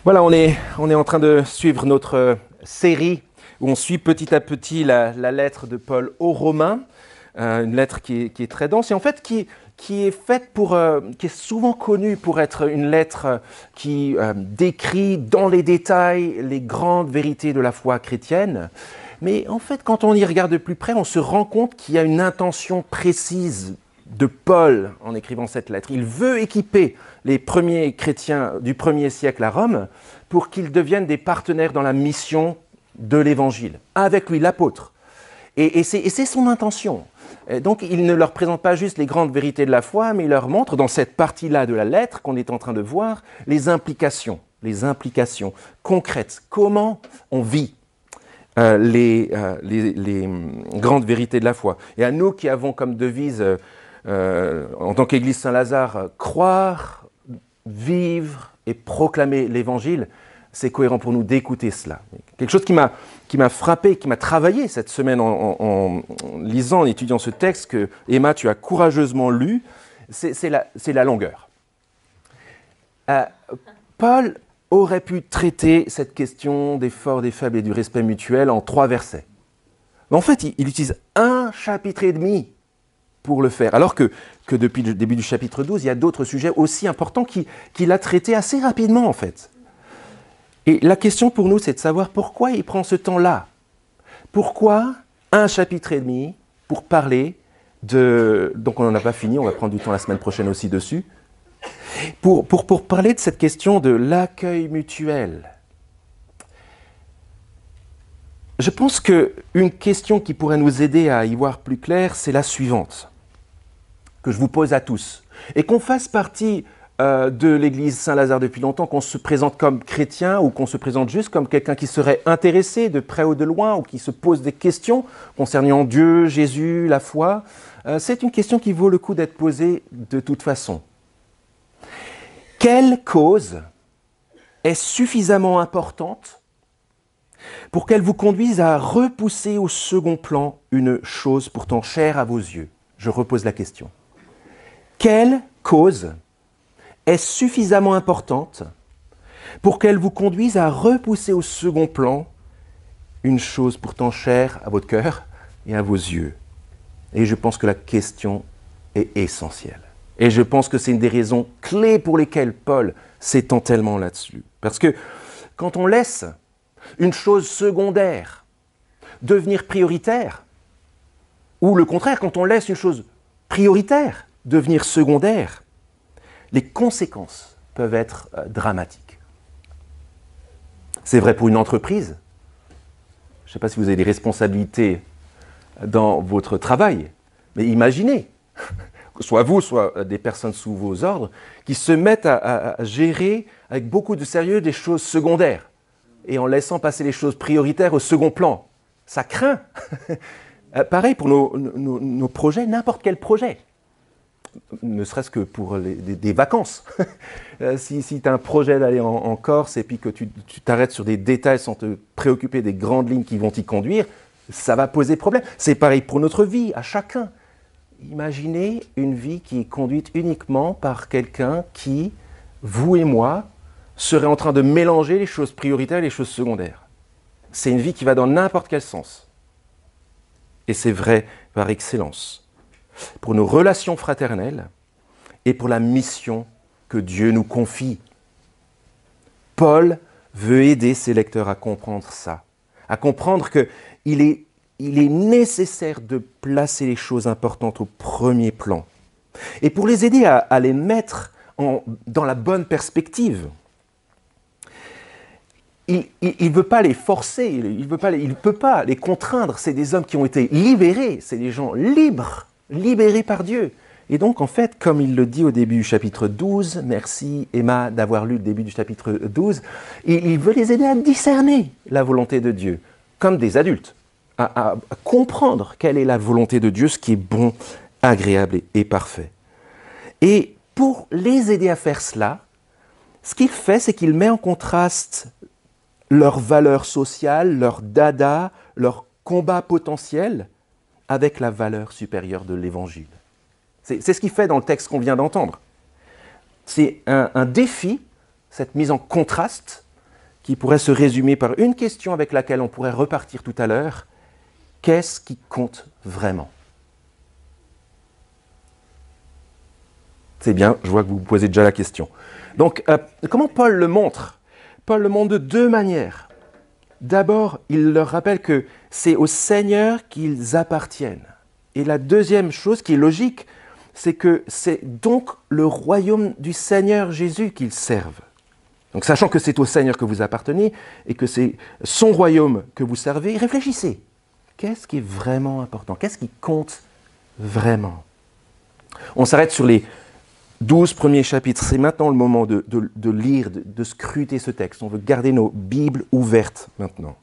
Voilà, on est en train de suivre notre série où on suit petit à petit la lettre de Paul aux Romains, une lettre qui est très dense et en fait qui est faite qui est souvent connue pour être une lettre qui décrit dans les détails les grandes vérités de la foi chrétienne. Mais en fait, quand on y regarde de plus près, on se rend compte qu'il y a une intention précise de Paul en écrivant cette lettre. Il veut équiper les premiers chrétiens du 1er siècle à Rome pour qu'ils deviennent des partenaires dans la mission de l'Évangile, avec lui l'apôtre. Et c'est son intention. Et donc il ne leur présente pas juste les grandes vérités de la foi, mais il leur montre dans cette partie-là de la lettre qu'on est en train de voir les implications concrètes. Comment on vit les grandes vérités de la foi. Et à nous qui avons comme devise en tant qu'Église Saint-Lazare, croire, vivre et proclamer l'Évangile, c'est cohérent pour nous d'écouter cela. Quelque chose qui m'a frappé, qui m'a travaillé cette semaine en lisant, en étudiant ce texte que Emma, tu as courageusement lu, c'est la longueur. Paul aurait pu traiter cette question des forts, des faibles et du respect mutuel en 3 versets. Mais en fait, il utilise 1 chapitre et demi pour le faire. Alors que depuis le début du chapitre 12, il y a d'autres sujets aussi importants qu'il a traités assez rapidement, en fait. Et la question pour nous, c'est de savoir pourquoi il prend ce temps-là. Pourquoi 1 chapitre et demi pour parler de... Donc on n'en a pas fini, on va prendre du temps la semaine prochaine aussi dessus. Pour parler de cette question de l'accueil mutuel. Je pense qu'une question qui pourrait nous aider à y voir plus clair, c'est la suivante, que je vous pose à tous. Et qu'on fasse partie de l'Église Saint-Lazare depuis longtemps, qu'on se présente comme chrétien ou qu'on se présente juste comme quelqu'un qui serait intéressé de près ou de loin ou qui se pose des questions concernant Dieu, Jésus, la foi, c'est une question qui vaut le coup d'être posée de toute façon. Quelle cause est suffisamment importante pour qu'elle vous conduise à repousser au second plan une chose pourtant chère à vos yeux? Je repose la question. Quelle cause est suffisamment importante pour qu'elle vous conduise à repousser au second plan une chose pourtant chère à votre cœur et à vos yeux? Et je pense que la question est essentielle. Et je pense que c'est une des raisons clés pour lesquelles Paul s'étend tellement là-dessus. Parce que quand on laisse une chose secondaire devenir prioritaire, ou le contraire, quand on laisse une chose prioritaire devenir secondaire, les conséquences peuvent être dramatiques. C'est vrai pour une entreprise. Je ne sais pas si vous avez des responsabilités dans votre travail, mais imaginez, soit vous, soit des personnes sous vos ordres, qui se mettent à gérer avec beaucoup de sérieux des choses secondaires et en laissant passer les choses prioritaires au second plan. Ça craint. Pareil pour nos projets, n'importe quel projet. Ne serait-ce que pour des vacances. Si tu as un projet d'aller en Corse et puis que tu t'arrêtes sur des détails sans te préoccuper des grandes lignes qui vont t'y conduire, ça va poser problème. C'est pareil pour notre vie, à chacun. Imaginez une vie qui est conduite uniquement par quelqu'un qui, vous et moi, serait en train de mélanger les choses prioritaires et les choses secondaires. C'est une vie qui va dans n'importe quel sens. Et c'est vrai par excellence. Pour nos relations fraternelles et pour la mission que Dieu nous confie. Paul veut aider ses lecteurs à comprendre ça, à comprendre qu'il est nécessaire de placer les choses importantes au premier plan. Et pour les aider à les mettre dans la bonne perspective, il ne veut pas les forcer, il ne peut pas les contraindre. C'est des hommes qui ont été libérés, c'est des gens libres, libérés par Dieu. Et donc, en fait, comme il le dit au début du chapitre 12, merci Emma d'avoir lu le début du chapitre 12, il veut les aider à discerner la volonté de Dieu, comme des adultes, à comprendre quelle est la volonté de Dieu, ce qui est bon, agréable et parfait. Et pour les aider à faire cela, ce qu'il fait, c'est qu'il met en contraste leurs valeurs sociales, leur dada, leur combat potentiel avec la valeur supérieure de l'Évangile. C'est ce qu'il fait dans le texte qu'on vient d'entendre. C'est un défi, cette mise en contraste, qui pourrait se résumer par une question avec laquelle on pourrait repartir tout à l'heure. Qu'est-ce qui compte vraiment? C'est bien, je vois que vous vous posez déjà la question. Donc, comment Paul le montre? Paul le montre de deux manières. D'abord, il leur rappelle que c'est au Seigneur qu'ils appartiennent. Et la deuxième chose qui est logique, c'est que c'est donc le royaume du Seigneur Jésus qu'ils servent. Donc, sachant que c'est au Seigneur que vous appartenez et que c'est son royaume que vous servez, réfléchissez. Qu'est-ce qui est vraiment important? Qu'est-ce qui compte vraiment? On s'arrête sur les 12 premiers chapitres. C'est maintenant le moment de lire, de scruter ce texte. On veut garder nos Bibles ouvertes maintenant.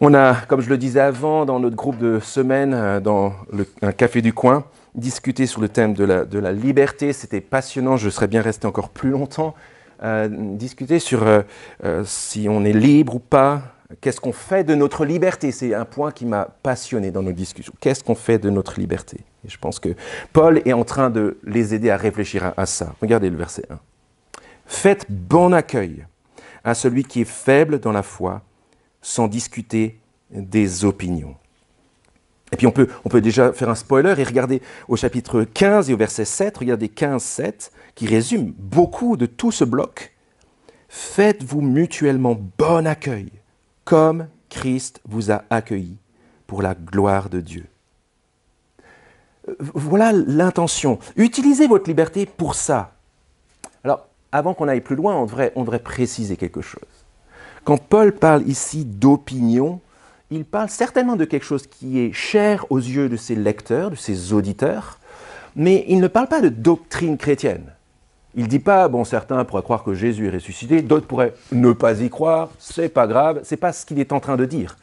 On a, comme je le disais avant, dans notre groupe de semaine, dans un café du coin, discuté sur le thème de la liberté. C'était passionnant, je serais bien resté encore plus longtemps. Discuter sur si on est libre ou pas. Qu'est-ce qu'on fait de notre liberté? C'est un point qui m'a passionné dans nos discussions. Qu'est-ce qu'on fait de notre liberté? Et je pense que Paul est en train de les aider à réfléchir à ça. Regardez le verset 1. Faites bon accueil à celui qui est faible dans la foi, sans discuter des opinions. Et puis on peut déjà faire un spoiler et regarder au chapitre 15 et au verset 7, regardez 15, 7, qui résume beaucoup de tout ce bloc. Faites-vous mutuellement bon accueil, comme Christ vous a accueillis pour la gloire de Dieu. Voilà l'intention. Utilisez votre liberté pour ça. Alors, avant qu'on aille plus loin, on devrait préciser quelque chose. Quand Paul parle ici d'opinion, il parle certainement de quelque chose qui est cher aux yeux de ses lecteurs, de ses auditeurs, mais il ne parle pas de doctrine chrétienne. Il ne dit pas, bon, certains pourraient croire que Jésus est ressuscité, d'autres pourraient ne pas y croire, c'est pas grave, c'est pas ce qu'il est en train de dire.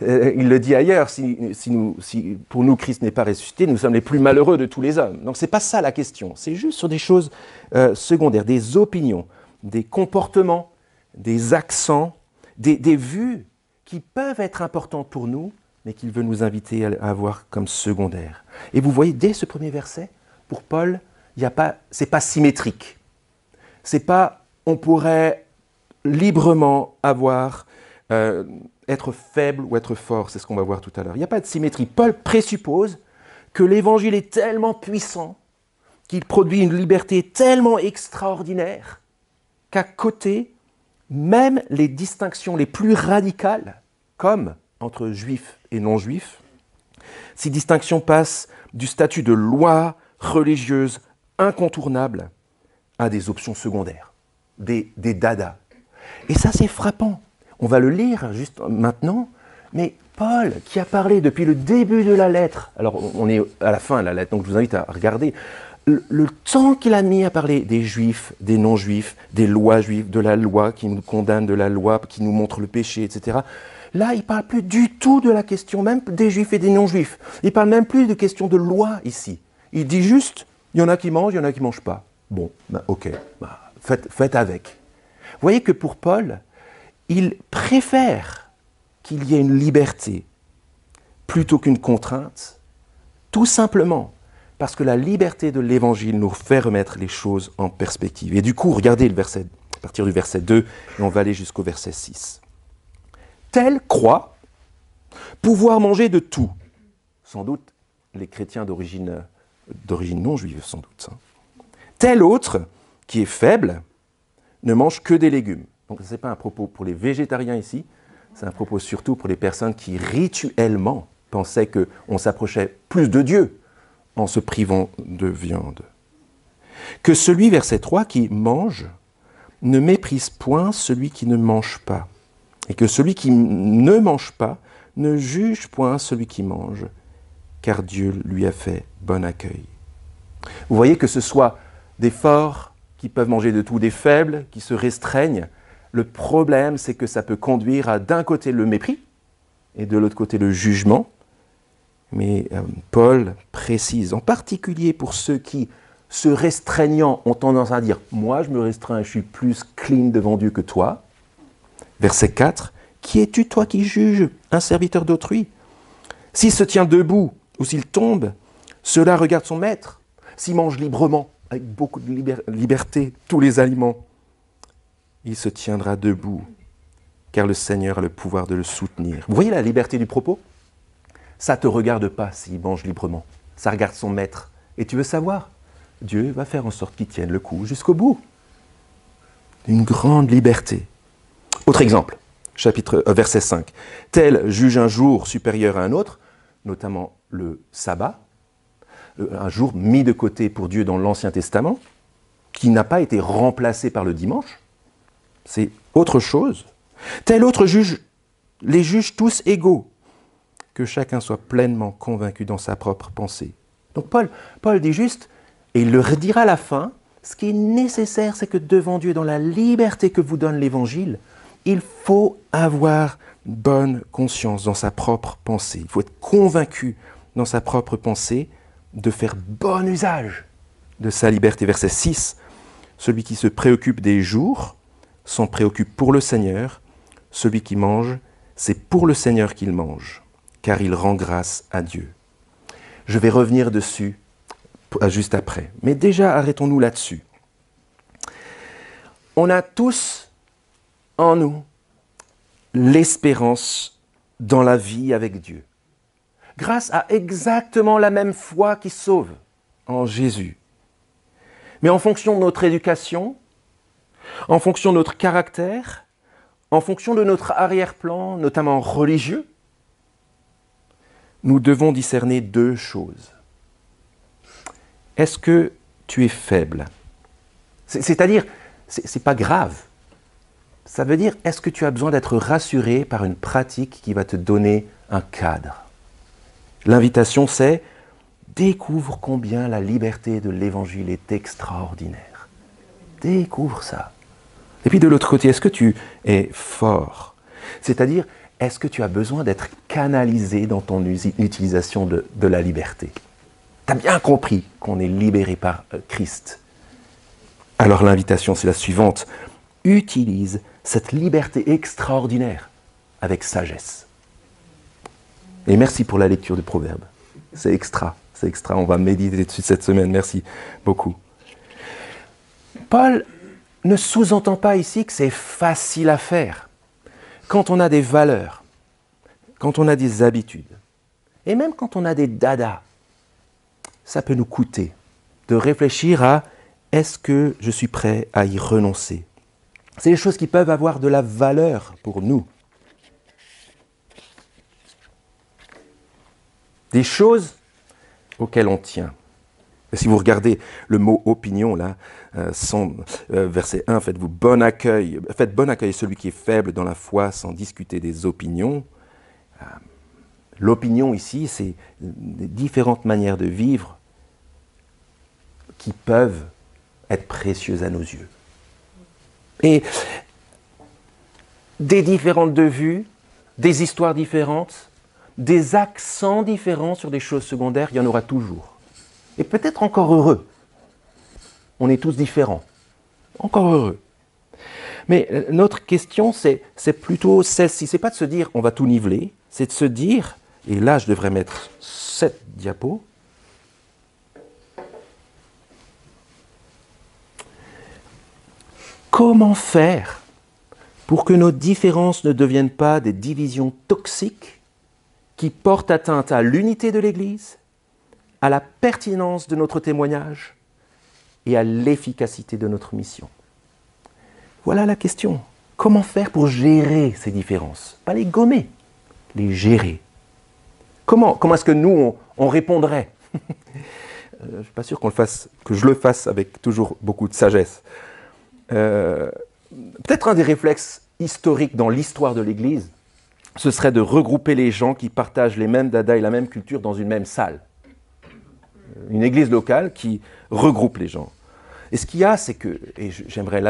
Il le dit ailleurs, si pour nous Christ n'est pas ressuscité, nous sommes les plus malheureux de tous les hommes. Donc c'est pas ça la question, c'est juste sur des choses secondaires, des opinions, des comportements, des accents, des vues qui peuvent être importantes pour nous, mais qu'il veut nous inviter à avoir comme secondaires. Et vous voyez, dès ce premier verset, pour Paul, c'est pas symétrique. C'est pas, on pourrait librement être faible ou être fort, c'est ce qu'on va voir tout à l'heure. Il n'y a pas de symétrie. Paul présuppose que l'évangile est tellement puissant, qu'il produit une liberté tellement extraordinaire, qu'à côté, même les distinctions les plus radicales, comme entre juifs et non-juifs, ces distinctions passent du statut de loi religieuse incontournable à des options secondaires, des dadas. Et ça, c'est frappant. On va le lire juste maintenant, mais Paul, qui a parlé depuis le début de la lettre, alors on est à la fin de la lettre, donc je vous invite à regarder, le temps qu'il a mis à parler des juifs, des non-juifs, des lois juives, de la loi qui nous condamne, de la loi qui nous montre le péché, etc. Là, il ne parle plus du tout de la question même des juifs et des non-juifs. Il ne parle même plus de question de loi ici. Il dit juste, il y en a qui mangent, il y en a qui ne mangent pas. Bon, ok, faites avec. Vous voyez que pour Paul, il préfère qu'il y ait une liberté plutôt qu'une contrainte, tout simplement parce que la liberté de l'Évangile nous fait remettre les choses en perspective. Et du coup, regardez le verset, à partir du verset 2, et on va aller jusqu'au verset 6. Tel croit pouvoir manger de tout. Sans doute les chrétiens d'origine non juive, sans doute. Tel autre, qui est faible, ne mange que des légumes. Donc ce n'est pas un propos pour les végétariens ici, c'est un propos surtout pour les personnes qui rituellement pensaient qu'on s'approchait plus de Dieu en se privant de viande. Que celui, verset 3, qui mange, ne méprise point celui qui ne mange pas. Et que celui qui ne mange pas ne juge point celui qui mange, car Dieu lui a fait bon accueil. Vous voyez que ce soit des forts qui peuvent manger de tout, des faibles qui se restreignent, le problème c'est que ça peut conduire à d'un côté le mépris et de l'autre côté le jugement. Mais Paul précise, en particulier pour ceux qui, se restreignant, ont tendance à dire « moi je me restreins, je suis plus clean devant Dieu que toi ». Verset 4, « Qui es-tu toi qui juges un serviteur d'autrui ? S'il se tient debout ou s'il tombe, cela regarde son maître. S'il mange librement, avec beaucoup de liberté, tous les aliments, il se tiendra debout, car le Seigneur a le pouvoir de le soutenir. Vous voyez la liberté du propos? Ça ne te regarde pas s'il mange librement. Ça regarde son maître. Et tu veux savoir? Dieu va faire en sorte qu'il tienne le coup jusqu'au bout. Une grande liberté. Autre exemple, verset 5. Tel juge un jour supérieur à un autre, notamment le sabbat, un jour mis de côté pour Dieu dans l'Ancien Testament, qui n'a pas été remplacé par le dimanche. C'est autre chose. Tel autre juge, les juges tous égaux, que chacun soit pleinement convaincu dans sa propre pensée. Donc Paul dit juste, et il le redira à la fin, ce qui est nécessaire, c'est que devant Dieu, dans la liberté que vous donne l'Évangile, il faut avoir bonne conscience dans sa propre pensée. Il faut être convaincu dans sa propre pensée de faire bon usage de sa liberté. Verset 6, celui qui se préoccupe des jours s'en préoccupe pour le Seigneur. Celui qui mange, c'est pour le Seigneur qu'il mange, car il rend grâce à Dieu. Je vais revenir dessus juste après. Mais déjà, arrêtons-nous là-dessus. On a tous en nous l'espérance dans la vie avec Dieu, grâce à exactement la même foi qui sauve en Jésus. Mais en fonction de notre éducation, en fonction de notre caractère, en fonction de notre arrière-plan, notamment religieux, nous devons discerner deux choses. Est-ce que tu es faible? C'est-à-dire, c'est pas grave. Ça veut dire, est-ce que tu as besoin d'être rassuré par une pratique qui va te donner un cadre? L'invitation, c'est découvre combien la liberté de l'Évangile est extraordinaire. Découvre ça. Et puis de l'autre côté, est-ce que tu es fort? C'est-à-dire, est-ce que tu as besoin d'être canalisé dans ton utilisation de la liberté? Tu as bien compris qu'on est libéré par Christ. Alors l'invitation, c'est la suivante. Utilise cette liberté extraordinaire avec sagesse. Et merci pour la lecture du Proverbe. C'est extra. On va méditer dessus cette semaine. Merci beaucoup. Paul ne sous-entend pas ici que c'est facile à faire. Quand on a des valeurs, quand on a des habitudes, et même quand on a des dadas, ça peut nous coûter de réfléchir à est-ce que je suis prêt à y renoncer? C'est des choses qui peuvent avoir de la valeur pour nous. Des choses auxquelles on tient. Et si vous regardez le mot opinion, là, verset 1, faites bon accueil celui qui est faible dans la foi sans discuter des opinions. L'opinion ici, c'est des différentes manières de vivre qui peuvent être précieuses à nos yeux. Et des différentes de vues, des histoires différentes, des accents différents sur des choses secondaires, il y en aura toujours. Et peut-être encore heureux. On est tous différents. Encore heureux. Mais notre question, c'est plutôt celle-ci. C'est pas de se dire on va tout niveler, c'est de se dire, et là je devrais mettre cette diapo. Comment faire pour que nos différences ne deviennent pas des divisions toxiques qui portent atteinte à l'unité de l'Église, à la pertinence de notre témoignage et à l'efficacité de notre mission? Voilà la question. Comment faire pour gérer ces différences? Pas les gommer, les gérer. Comment est-ce que nous, on répondrait? Je ne suis pas sûr que je le fasse avec toujours beaucoup de sagesse. Peut-être un des réflexes historiques dans l'histoire de l'Église, ce serait de regrouper les gens qui partagent les mêmes dadas et la même culture dans une même salle. Une église locale qui regroupe les gens. Et ce qu'il y a, c'est que, et j'aimerais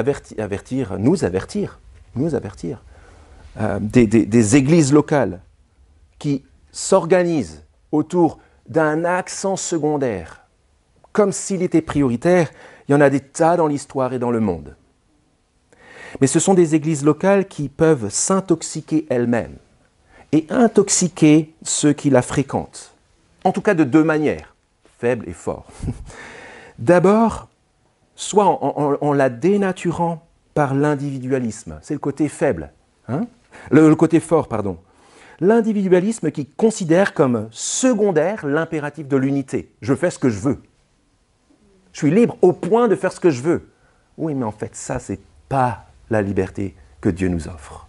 nous avertir, des églises locales qui s'organisent autour d'un accent secondaire, comme s'il était prioritaire. Il y en a des tas dans l'histoire et dans le monde. Mais ce sont des églises locales qui peuvent s'intoxiquer elles-mêmes et intoxiquer ceux qui la fréquentent. En tout cas de deux manières, faible et fort. D'abord, soit en la dénaturant par l'individualisme. C'est le côté faible, hein? Le côté fort, pardon. L'individualisme qui considère comme secondaire l'impératif de l'unité. Je fais ce que je veux. Je suis libre au point de faire ce que je veux. Oui, mais en fait, ça, c'est pas la liberté que Dieu nous offre.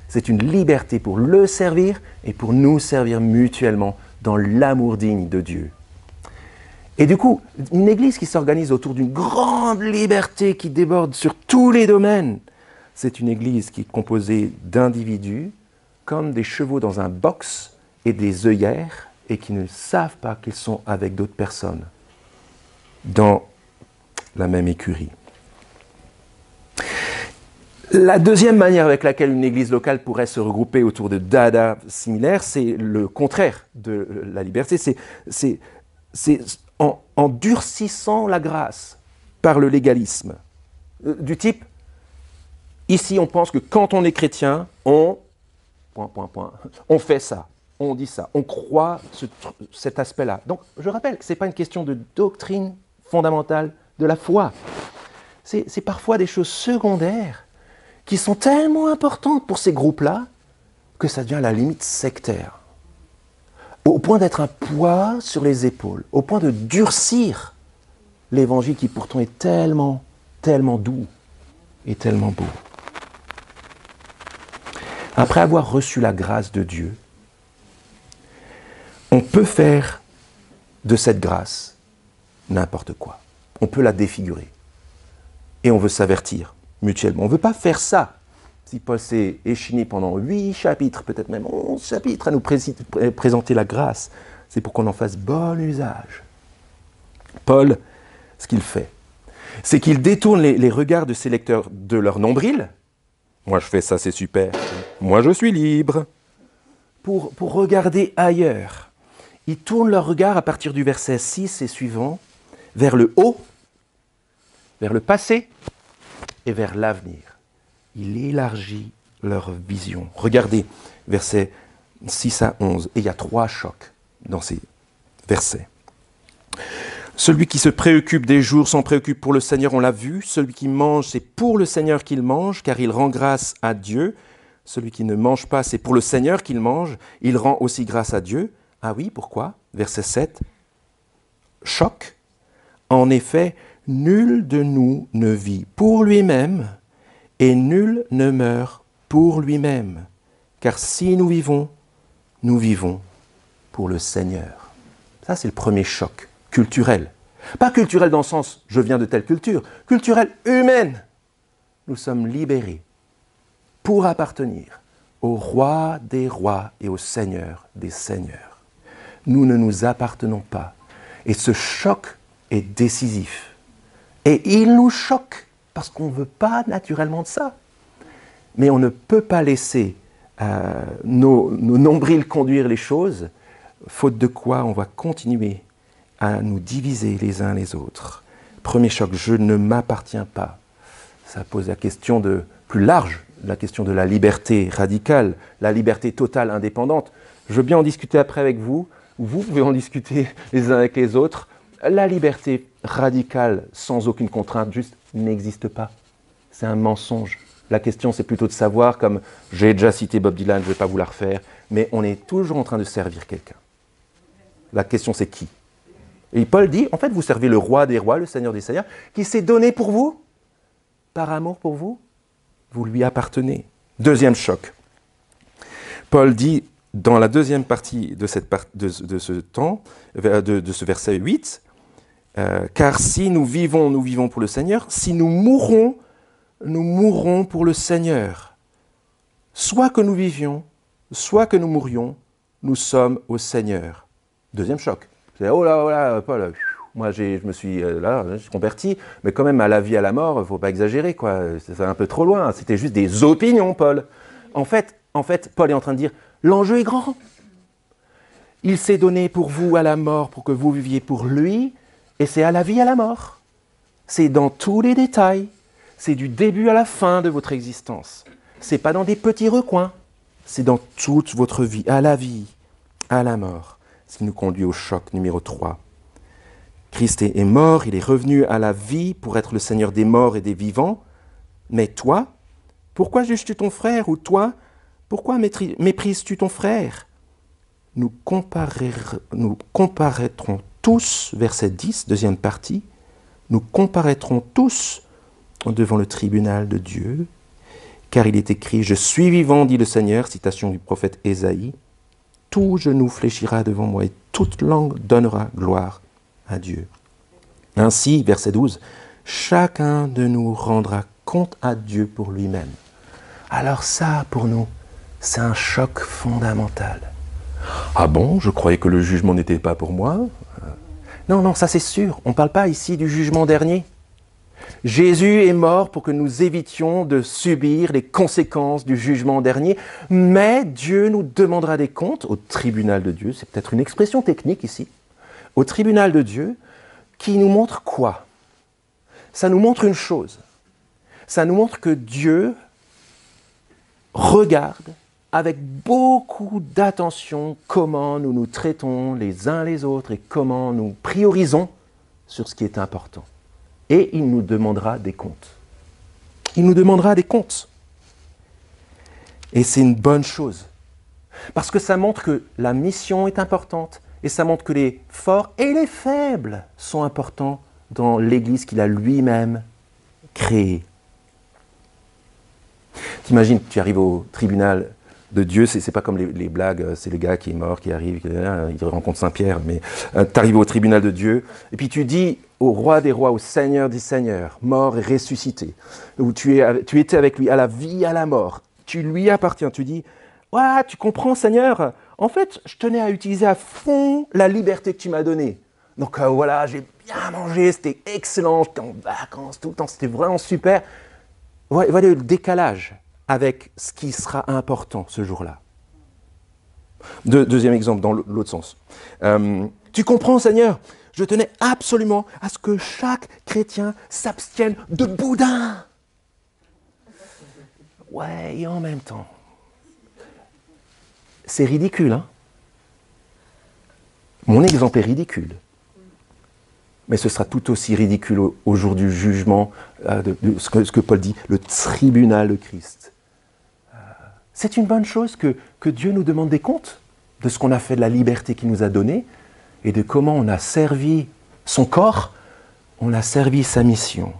C'est une liberté pour le servir et pour nous servir mutuellement dans l'amour digne de Dieu. Et du coup, une église qui s'organise autour d'une grande liberté qui déborde sur tous les domaines, c'est une église qui est composée d'individus comme des chevaux dans un box et des œillères et qui ne savent pas qu'ils sont avec d'autres personnes dans la même écurie. La deuxième manière avec laquelle une église locale pourrait se regrouper autour de dada similaires, c'est le contraire de la liberté. C'est en durcissant la grâce par le légalisme. Du type, ici on pense que quand on est chrétien, on fait ça, on dit ça, on croit cet aspect-là. Donc je rappelle que ce n'est pas une question de doctrine fondamentale de la foi. C'est parfois des choses secondaires qui sont tellement importantes pour ces groupes-là que ça devient à la limite sectaire. Au point d'être un poids sur les épaules, au point de durcir l'évangile qui pourtant est tellement, tellement doux et tellement beau. Après avoir reçu la grâce de Dieu, on peut faire de cette grâce n'importe quoi. On peut la défigurer. Et on veut s'avertir mutuellement. On ne veut pas faire ça. Si Paul s'est échiné pendant 8 chapitres, peut-être même 11 chapitres, à nous présenter la grâce, c'est pour qu'on en fasse bon usage. Paul, ce qu'il fait, c'est qu'il détourne les regards de ses lecteurs de leur nombril. Moi je fais ça, c'est super. Moi je suis libre. Pour regarder ailleurs. Il tourne leur regard à partir du verset 6 et suivant, vers le haut, vers le passé et vers l'avenir. Il élargit leur vision. Regardez, versets 6 à 11. Et il y a 3 chocs dans ces versets. Celui qui se préoccupe des jours s'en préoccupe pour le Seigneur, on l'a vu. Celui qui mange, c'est pour le Seigneur qu'il mange, car il rend grâce à Dieu. Celui qui ne mange pas, c'est pour le Seigneur qu'il mange. Il rend aussi grâce à Dieu. Ah oui, pourquoi ? Verset 7. Choc. En effet, nul de nous ne vit pour lui-même et nul ne meurt pour lui-même. Car si nous vivons pour le Seigneur. Ça, c'est le premier choc culturel. Pas culturel dans le sens « je viens de telle culture », culturel humaine. Nous sommes libérés pour appartenir au roi des rois et au Seigneur des seigneurs. Nous ne nous appartenons pas. Et ce choc est décisif. Et il nous choque parce qu'on ne veut pas naturellement de ça. Mais on ne peut pas laisser nos nombrils conduire les choses, faute de quoi on va continuer à nous diviser les uns les autres. Premier choc, je ne m'appartiens pas. Ça pose la question plus large, la question de la liberté radicale, la liberté totale indépendante. Je veux bien en discuter après avec vous, vous pouvez en discuter les uns avec les autres. La liberté radicale, sans aucune contrainte, juste n'existe pas. C'est un mensonge. La question, c'est plutôt de savoir, comme j'ai déjà cité Bob Dylan, je ne vais pas vous la refaire, mais on est toujours en train de servir quelqu'un. La question, c'est qui ? Et Paul dit, en fait, vous servez le roi des rois, le Seigneur des seigneurs, qui s'est donné pour vous, par amour pour vous, vous lui appartenez. Deuxième choc. Paul dit, dans la deuxième partie de ce verset 8, car si nous vivons pour le Seigneur, si nous mourrons pour le Seigneur. Soit que nous vivions, soit que nous mourions, nous sommes au Seigneur. Deuxième choc. C'est oh là, Paul, moi je me suis converti, mais quand même à la vie, à la mort, il ne faut pas exagérer, quoi. C'est un peu trop loin. C'était juste des opinions, Paul. En fait, Paul est en train de dire, l'enjeu est grand. Il s'est donné pour vous à la mort, pour que vous viviez pour lui, et c'est à la vie, à la mort. C'est dans tous les détails. C'est du début à la fin de votre existence. C'est pas dans des petits recoins. C'est dans toute votre vie, à la vie, à la mort. Ce qui nous conduit au choc numéro 3. Christ est mort, il est revenu à la vie pour être le Seigneur des morts et des vivants. Mais toi, pourquoi juges-tu ton frère? Ou toi, pourquoi méprises-tu ton frère? Nous comparaîtrons tous, verset 10, deuxième partie, nous comparaîtrons tous devant le tribunal de Dieu, car il est écrit « Je suis vivant, dit le Seigneur », citation du prophète Ésaïe, « tout genou fléchira devant moi et toute langue donnera gloire à Dieu. » Ainsi, verset 12, « Chacun de nous rendra compte à Dieu pour lui-même. » Alors ça, pour nous, c'est un choc fondamental. Ah bon, je croyais que le jugement n'était pas pour moi. Non, ça c'est sûr, on ne parle pas ici du jugement dernier. Jésus est mort pour que nous évitions de subir les conséquences du jugement dernier, mais Dieu nous demandera des comptes au tribunal de Dieu, c'est peut-être une expression technique ici, au tribunal de Dieu, qui nous montre quoi? Ça nous montre une chose, ça nous montre que Dieu regarde avec beaucoup d'attention comment nous nous traitons les uns les autres et comment nous priorisons sur ce qui est important. Et il nous demandera des comptes. Il nous demandera des comptes. Et c'est une bonne chose. Parce que ça montre que la mission est importante et ça montre que les forts et les faibles sont importants dans l'Église qu'il a lui-même créée. T'imagines, tu arrives au tribunal de Dieu, c'est pas comme les blagues, c'est le gars qui est mort, qui arrive, il rencontre Saint-Pierre, mais tu arrives au tribunal de Dieu, et puis tu dis au roi des rois, au Seigneur des seigneurs, mort et ressuscité, où tu étais avec lui à la vie, à la mort, tu lui appartiens, tu dis, ouais, tu comprends Seigneur, en fait, je tenais à utiliser à fond la liberté que tu m'as donnée. Donc voilà, j'ai bien mangé, c'était excellent, j'étais en vacances tout le temps, c'était vraiment super. Voilà le décalage avec ce qui sera important ce jour-là. Deuxième exemple, dans l'autre sens. Tu comprends, Seigneur, je tenais absolument à ce que chaque chrétien s'abstienne de boudin. Ouais, et en même temps, c'est ridicule, hein? Mon exemple est ridicule. Mais ce sera tout aussi ridicule au jour du jugement, de ce que Paul dit, le tribunal de Christ. C'est une bonne chose que Dieu nous demande des comptes de ce qu'on a fait, de la liberté qu'il nous a donnée et de comment on a servi son corps, on a servi sa mission.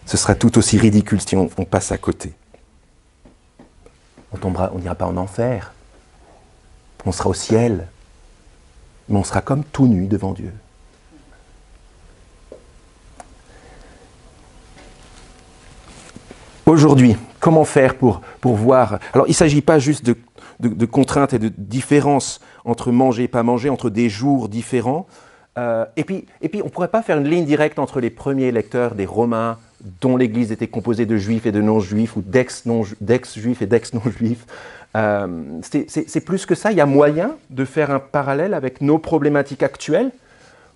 Ce sera tout aussi ridicule si on passe à côté. On n'ira pas en enfer, on sera au ciel, mais on sera comme tout nu devant Dieu. Aujourd'hui, comment faire pour voir? Alors, il ne s'agit pas juste de contraintes et de différences entre manger et pas manger, entre des jours différents. Et puis, on ne pourrait pas faire une ligne directe entre les premiers lecteurs des Romains, dont l'Église était composée de juifs et de non-juifs, ou d'ex-juifs et d'ex-non-juifs. C'est plus que ça. Il y a moyen de faire un parallèle avec nos problématiques actuelles,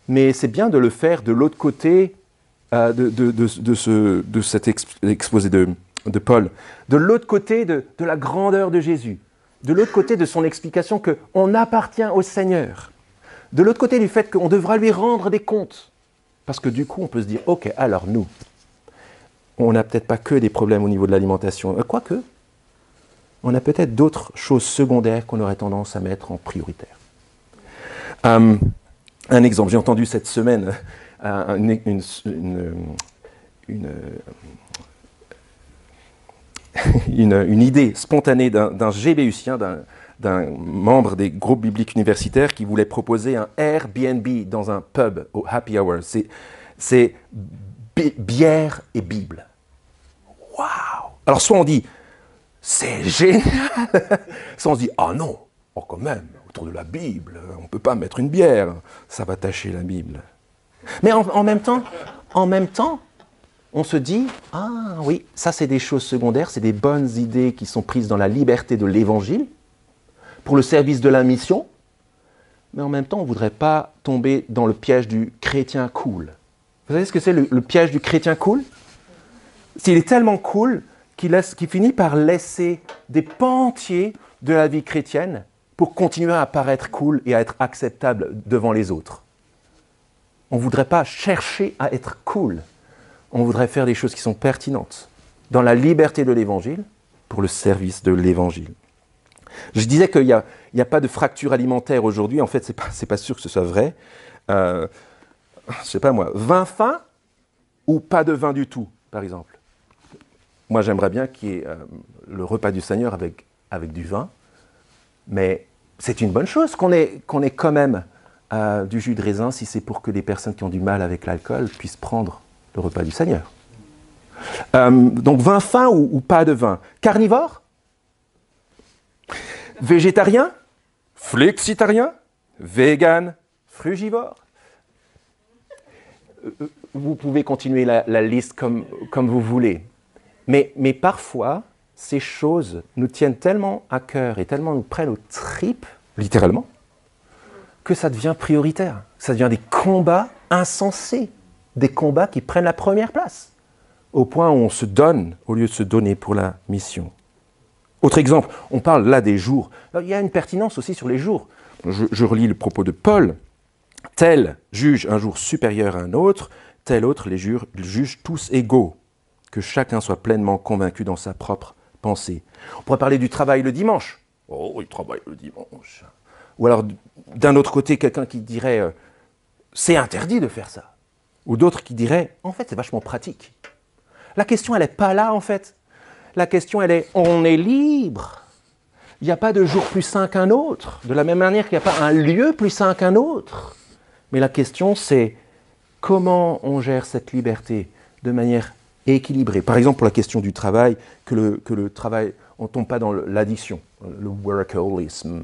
mais c'est bien de le faire de l'autre côté de cet exposé de Paul, de l'autre côté de la grandeur de Jésus, de l'autre côté de son explication qu'on appartient au Seigneur, de l'autre côté du fait qu'on devra lui rendre des comptes. Parce que du coup, on peut se dire, ok, alors nous, on n'a peut-être pas que des problèmes au niveau de l'alimentation, quoique, on a peut-être d'autres choses secondaires qu'on aurait tendance à mettre en prioritaire. Un exemple, j'ai entendu cette semaine une idée spontanée d'un GBUcien, d'un membre des groupes bibliques universitaires qui voulait proposer un Airbnb dans un pub au happy hour. C'est bière et Bible. Waouh! Alors soit on dit, c'est génial! Soit on se dit, ah non, oh quand même, autour de la Bible, on ne peut pas mettre une bière, ça va tacher la Bible. Mais en même temps, on se dit, ah oui, ça c'est des choses secondaires, c'est des bonnes idées qui sont prises dans la liberté de l'Évangile, pour le service de la mission, mais en même temps, on ne voudrait pas tomber dans le piège du chrétien cool. Vous savez ce que c'est le piège du chrétien cool? Il est tellement cool qu'il finit par laisser des pans entiers de la vie chrétienne pour continuer à paraître cool et à être acceptable devant les autres. On ne voudrait pas chercher à être cool. on voudrait faire des choses qui sont pertinentes, dans la liberté de l'Évangile, pour le service de l'Évangile. Je disais qu'il n'y a pas de fracture alimentaire aujourd'hui. En fait, c'est pas sûr que ce soit vrai. Je sais pas moi, vin fin ou pas de vin du tout, par exemple. Moi, j'aimerais bien qu'il y ait le repas du Seigneur avec du vin, mais c'est une bonne chose qu'on ait quand même du jus de raisin si c'est pour que les personnes qui ont du mal avec l'alcool puissent prendre le repas du Seigneur. Donc vin fin ou pas de vin. Carnivore? Végétarien? Flexitarien? Vegan? Frugivore? Vous pouvez continuer la liste comme vous voulez. Mais parfois, ces choses nous tiennent tellement à cœur et tellement nous prennent aux tripes, littéralement, que ça devient prioritaire. Ça devient des combats insensés, des combats qui prennent la première place, au point où on se donne au lieu de se donner pour la mission. Autre exemple, on parle là des jours. Il y a une pertinence aussi sur les jours. Je relis le propos de Paul. Tel juge un jour supérieur à un autre, tel autre les juge tous égaux, que chacun soit pleinement convaincu dans sa propre pensée. On pourrait parler du travail le dimanche. Oh, il travaille le dimanche. Ou alors, d'un autre côté, quelqu'un qui dirait c'est interdit de faire ça. Ou d'autres qui diraient en fait, c'est vachement pratique. La question, elle n'est pas là, en fait. La question, elle est on est libre. Il n'y a pas de jour plus saint qu'un autre, de la même manière qu'il n'y a pas un lieu plus saint qu'un autre. Mais la question, c'est comment on gère cette liberté de manière équilibrée. Par exemple, pour la question du travail, que le travail, on ne tombe pas dans l'addiction, le workaholism,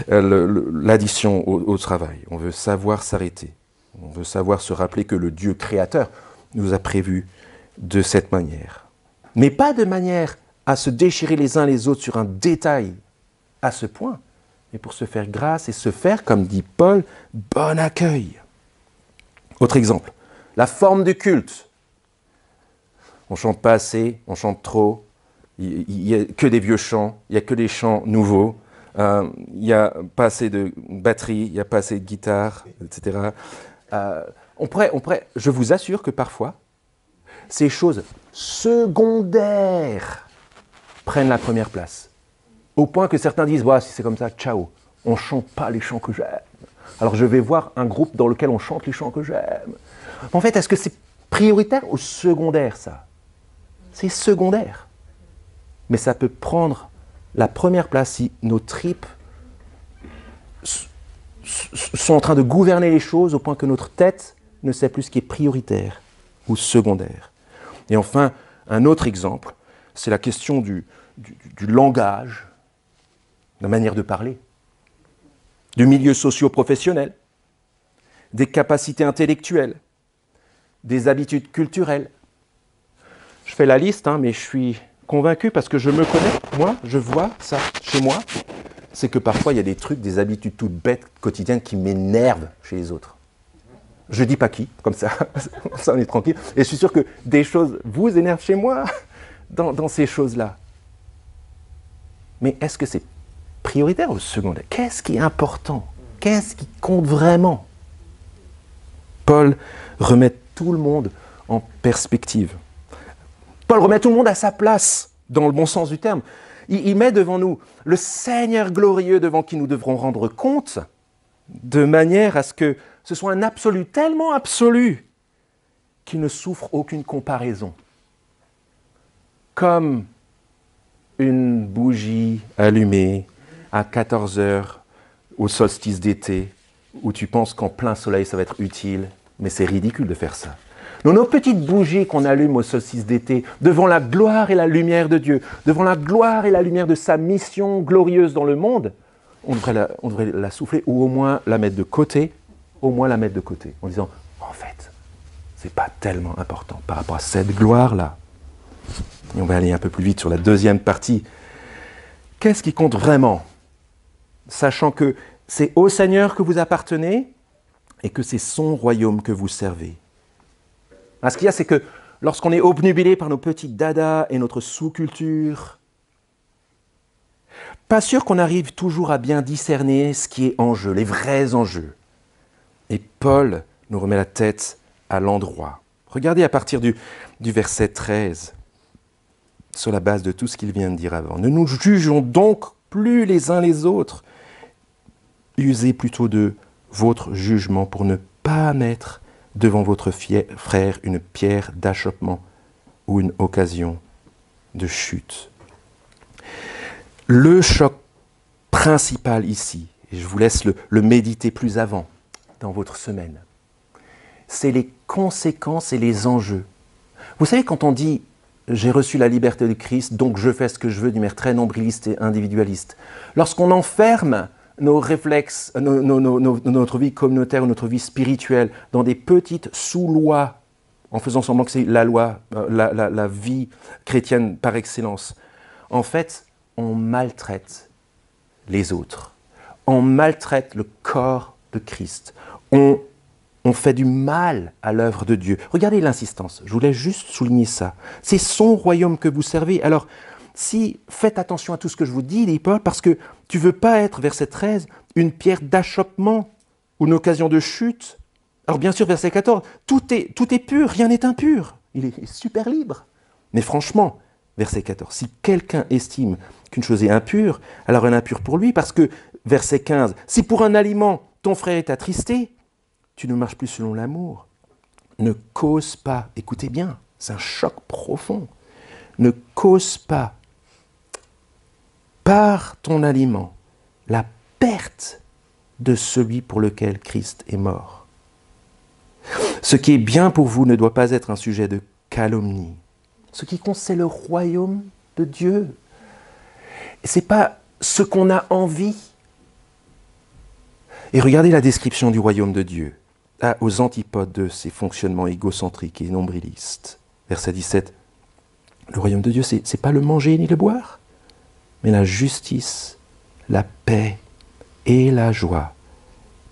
l'addiction au travail. On veut savoir s'arrêter. On veut savoir se rappeler que le Dieu créateur nous a prévus de cette manière. Mais pas de manière à se déchirer les uns les autres sur un détail à ce point, mais pour se faire grâce et se faire, comme dit Paul, bon accueil. Autre exemple, la forme du culte. On chante pas assez, on chante trop, il n'y a que des vieux chants, il n'y a que des chants nouveaux, il n'y a pas assez de batterie, il n'y a pas assez de guitare, etc. On pourrait, je vous assure que parfois, ces choses secondaires prennent la première place. Au point que certains disent, si c'est comme ça, ciao, on ne chante pas les chants que j'aime. Alors je vais voir un groupe dans lequel on chante les chants que j'aime. En fait, est-ce que c'est prioritaire ou secondaire, ça? C'est secondaire. Mais ça peut prendre la première place si nos tripes sont en train de gouverner les choses au point que notre tête ne sait plus ce qui est prioritaire ou secondaire. Et enfin, un autre exemple, c'est la question du langage, de la manière de parler, du milieu socio-professionnel, des capacités intellectuelles, des habitudes culturelles. Je fais la liste, mais je suis convaincu parce que je me connais, moi, je vois ça chez moi, c'est que parfois il y a des trucs, des habitudes toutes bêtes, quotidiennes, qui m'énervent chez les autres. Je ne dis pas qui, comme ça, ça on est tranquille. Et je suis sûr que des choses vous énervent chez moi dans ces choses-là. Mais est-ce que c'est prioritaire ou secondaire? Qu'est-ce qui est important? Qu'est-ce qui compte vraiment? Paul remet tout le monde en perspective. Paul remet tout le monde à sa place, dans le bon sens du terme. Il met devant nous le Seigneur glorieux devant qui nous devrons rendre compte, de manière à ce que ce soit un absolu tellement absolu qu'il ne souffre aucune comparaison. Comme une bougie allumée à 14 heures au solstice d'été, où tu penses qu'en plein soleil ça va être utile, mais c'est ridicule de faire ça. Nos petites bougies qu'on allume au solstice d'été, devant la gloire et la lumière de Dieu, devant la gloire et la lumière de sa mission glorieuse dans le monde, on devrait la souffler ou au moins la mettre de côté, en disant, en fait, c'est pas tellement important par rapport à cette gloire-là. Et on va aller un peu plus vite sur la deuxième partie. Qu'est-ce qui compte vraiment? Sachant que c'est au Seigneur que vous appartenez et que c'est son royaume que vous servez. Ce qu'il y a, c'est que lorsqu'on est obnubilé par nos petits dadas et notre sous-culture, pas sûr qu'on arrive toujours à bien discerner ce qui est en jeu, les vrais enjeux. Et Paul nous remet la tête à l'endroit. Regardez à partir du verset 13, sur la base de tout ce qu'il vient de dire avant. Ne nous jugeons donc plus les uns les autres. Usez plutôt de votre jugement pour ne pas mettre devant votre frère une pierre d'achoppement ou une occasion de chute. Le choc principal ici, et je vous laisse le méditer plus avant dans votre semaine, c'est les conséquences et les enjeux. Vous savez, quand on dit « j'ai reçu la liberté de Christ, donc je fais ce que je veux » d'une manière très nombriliste et individualiste, lorsqu'on enferme nos réflexes, notre vie communautaire ou notre vie spirituelle dans des petites sous-lois, en faisant semblant que c'est la loi, la vie chrétienne par excellence, en fait, on maltraite les autres. On maltraite le corps de Christ. On fait du mal à l'œuvre de Dieu. Regardez l'insistance, je voulais juste souligner ça. C'est son royaume que vous servez. Alors, si faites attention à tout ce que je vous dis, dit Paul, parce que tu ne veux pas être, verset 13, une pierre d'achoppement ou une occasion de chute. Alors bien sûr, verset 14, tout est pur, rien n'est impur. Il est super libre. Mais franchement, verset 14, si quelqu'un estime qu'une chose est impure, alors elle est impure pour lui, parce que, verset 15, si pour un aliment ton frère est attristé, tu ne marches plus selon l'amour. Ne cause pas, écoutez bien, c'est un choc profond, ne cause pas par ton aliment la perte de celui pour lequel Christ est mort. Ce qui est bien pour vous ne doit pas être un sujet de calomnie. Ce qui compte, c'est le royaume de Dieu. Ce n'est pas ce qu'on a envie. Et regardez la description du royaume de Dieu, aux antipodes de ces fonctionnements égocentriques et nombrilistes. Verset 17, le royaume de Dieu, ce n'est pas le manger ni le boire, mais la justice, la paix et la joie.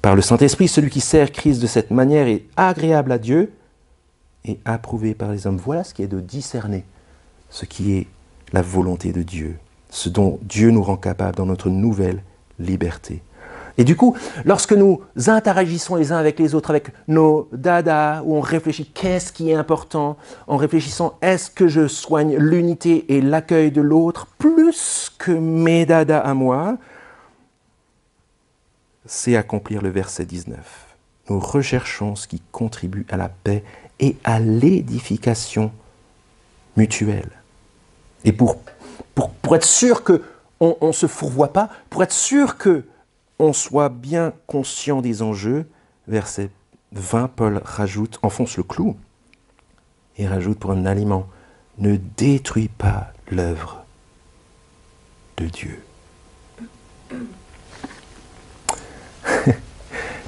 Par le Saint-Esprit, celui qui sert Christ de cette manière est agréable à Dieu et approuvé par les hommes. Voilà ce qui est de discerner ce qui est la volonté de Dieu, ce dont Dieu nous rend capable dans notre nouvelle liberté. Et du coup, lorsque nous interagissons les uns avec les autres, avec nos dadas, où on réfléchit qu'est-ce qui est important, en réfléchissant est-ce que je soigne l'unité et l'accueil de l'autre plus que mes dadas à moi, c'est accomplir le verset 19. Nous recherchons ce qui contribue à la paix et à l'édification mutuelle. Et pour être sûr qu'on ne se fourvoie pas, pour être sûr qu'on soit bien conscient des enjeux, verset 20, Paul rajoute, enfonce le clou, et rajoute pour un aliment, ne détruis pas l'œuvre de Dieu.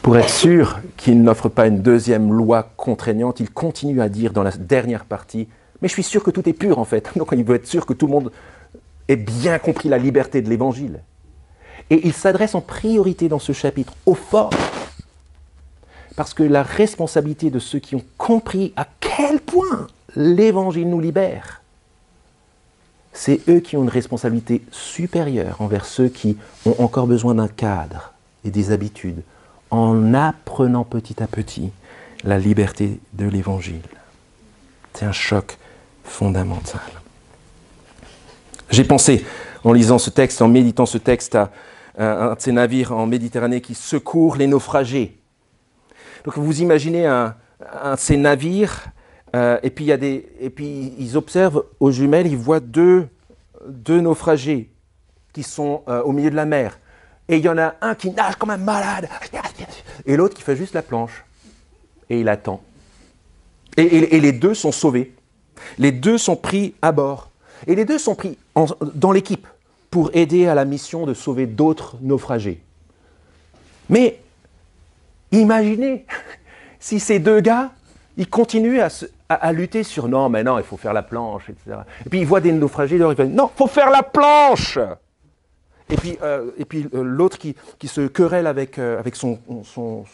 Pour être sûr qu'il n'offre pas une deuxième loi contraignante, il continue à dire dans la dernière partie, mais je suis sûr que tout est pur en fait. Donc il veut être sûr que tout le monde ait bien compris la liberté de l'Évangile. Et il s'adresse en priorité dans ce chapitre aux forts, parce que la responsabilité de ceux qui ont compris à quel point l'Évangile nous libère, c'est eux qui ont une responsabilité supérieure envers ceux qui ont encore besoin d'un cadre et des habitudes, en apprenant petit à petit la liberté de l'Évangile. C'est un choc fondamental. J'ai pensé, en lisant ce texte, en méditant ce texte, à un de ces navires en Méditerranée qui secourent les naufragés. Donc vous imaginez un de ces navires, et puis ils observent aux jumelles, ils voient deux naufragés qui sont au milieu de la mer. Et il y en a un qui nage comme un malade, et l'autre qui fait juste la planche. Et il attend. Et les deux sont sauvés. Les deux sont pris à bord. Et les deux sont pris dans l'équipe pour aider à la mission de sauver d'autres naufragés. Mais imaginez si ces deux gars, ils continuent à lutter sur « non, mais non, il faut faire la planche », etc. Et puis ils voient des naufragés, ils disent « non, il faut faire la planche !» Et puis l'autre qui se querelle avec son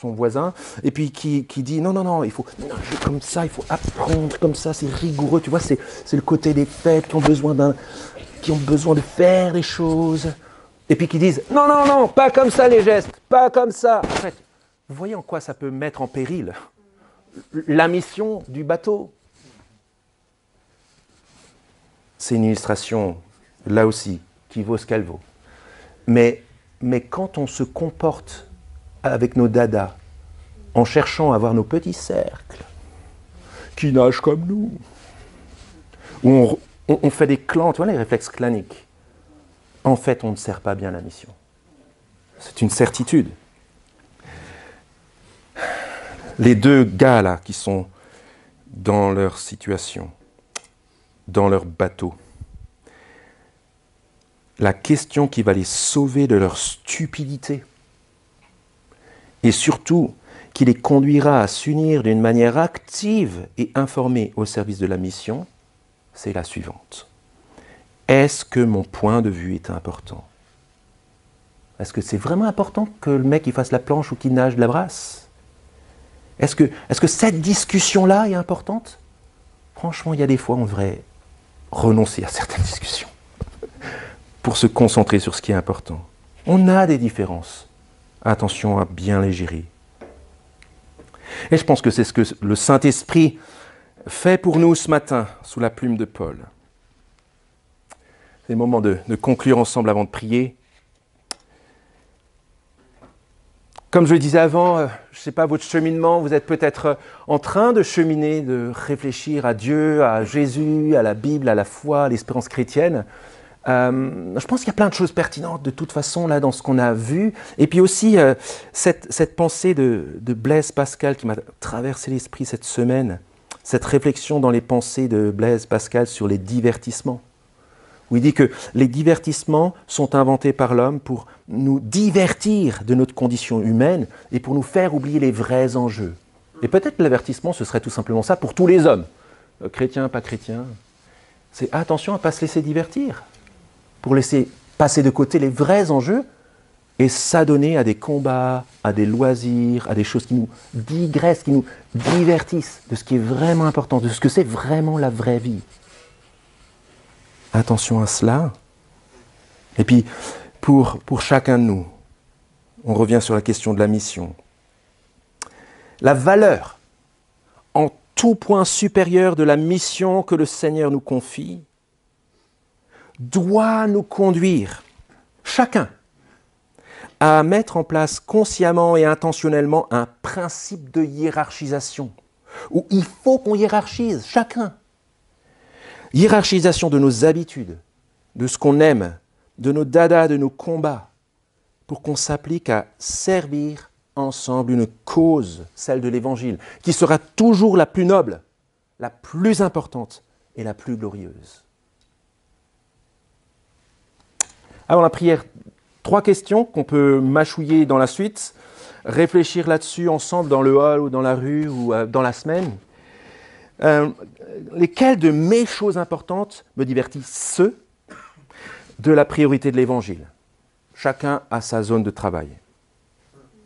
voisin, et puis qui dit non, il faut nager comme ça, il faut apprendre comme ça, c'est rigoureux, tu vois, c'est le côté des fêtes qui ont besoin de faire des choses. Et puis qui disent non, pas comme ça les gestes, pas comme ça. En fait, vous voyez en quoi ça peut mettre en péril la mission du bateau. C'est une illustration, là aussi, qui vaut ce qu'elle vaut. Mais quand on se comporte avec nos dadas, en cherchant à avoir nos petits cercles, qui nagent comme nous, où on fait des clans, tu vois les réflexes claniques, en fait, on ne sert pas bien la mission. C'est une certitude. Les deux gars là qui sont dans leur situation, dans leur bateau, la question qui va les sauver de leur stupidité et surtout qui les conduira à s'unir d'une manière active et informée au service de la mission, c'est la suivante. Est-ce que mon point de vue est important ? Est-ce que c'est vraiment important que le mec il fasse la planche ou qu'il nage de la brasse ? Est-ce que cette discussion-là est importante ? Franchement, il y a des fois, on devrait renoncer à certaines discussions pour se concentrer sur ce qui est important. On a des différences. Attention à bien les gérer. Et je pense que c'est ce que le Saint-Esprit fait pour nous ce matin, sous la plume de Paul. C'est le moment de conclure ensemble avant de prier. Comme je le disais avant, je ne sais pas votre cheminement, vous êtes peut-être en train de cheminer, de réfléchir à Dieu, à Jésus, à la Bible, à la foi, à l'espérance chrétienne. Je pense qu'il y a plein de choses pertinentes de toute façon là dans ce qu'on a vu. Et puis aussi cette pensée de Blaise Pascal qui m'a traversé l'esprit cette semaine, cette réflexion dans les pensées de Blaise Pascal sur les divertissements. Où il dit que les divertissements sont inventés par l'homme pour nous divertir de notre condition humaine et pour nous faire oublier les vrais enjeux. Et peut-être l'avertissement, ce serait tout simplement ça pour tous les hommes, chrétiens, pas chrétiens. C'est attention à ne pas se laisser divertir, pour laisser passer de côté les vrais enjeux et s'adonner à des combats, à des loisirs, à des choses qui nous digressent, qui nous divertissent de ce qui est vraiment important, de ce que c'est vraiment la vraie vie. Attention à cela. Et puis, pour chacun de nous, on revient sur la question de la mission. La valeur, en tout point supérieur de la mission que le Seigneur nous confie, doit nous conduire, chacun, à mettre en place consciemment et intentionnellement un principe de hiérarchisation, où il faut qu'on hiérarchise, chacun. Hiérarchisation de nos habitudes, de ce qu'on aime, de nos dadas, de nos combats, pour qu'on s'applique à servir ensemble une cause, celle de l'Évangile, qui sera toujours la plus noble, la plus importante et la plus glorieuse. Avant la prière, 3 questions qu'on peut mâchouiller dans la suite, réfléchir là-dessus ensemble dans le hall ou dans la rue ou dans la semaine. Lesquelles de mes choses importantes me divertissent de la priorité de l'Évangile ? Chacun a sa zone de travail,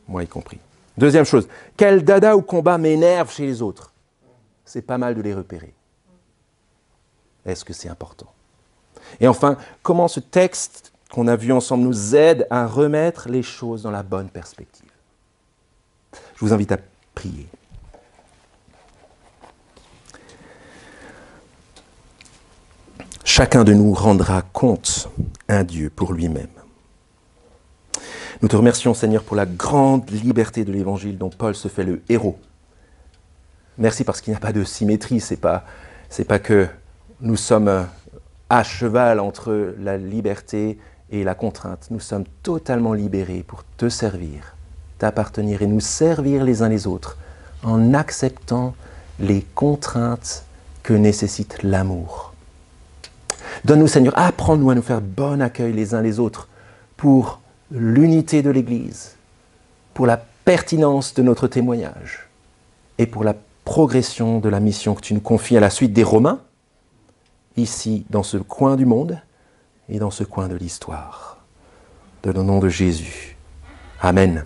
moi y compris. Deuxième chose, quel dada ou combat m'énerve chez les autres ? C'est pas mal de les repérer. Est-ce que c'est important ? Et enfin, comment ce texte qu'on a vu ensemble nous aide à remettre les choses dans la bonne perspective ? Je vous invite à prier. Chacun de nous rendra compte à Dieu pour lui-même. Nous te remercions, Seigneur, pour la grande liberté de l'Évangile dont Paul se fait le héros. Merci parce qu'il n'y a pas de symétrie, c'est pas que nous sommes à cheval entre la liberté et la contrainte. Nous sommes totalement libérés pour te servir, t'appartenir et nous servir les uns les autres en acceptant les contraintes que nécessite l'amour. Donne-nous, Seigneur, apprends-nous à nous faire bon accueil les uns les autres pour l'unité de l'Église, pour la pertinence de notre témoignage et pour la progression de la mission que tu nous confies à la suite des Romains, ici, dans ce coin du monde et dans ce coin de l'histoire. Dans le nom de Jésus. Amen.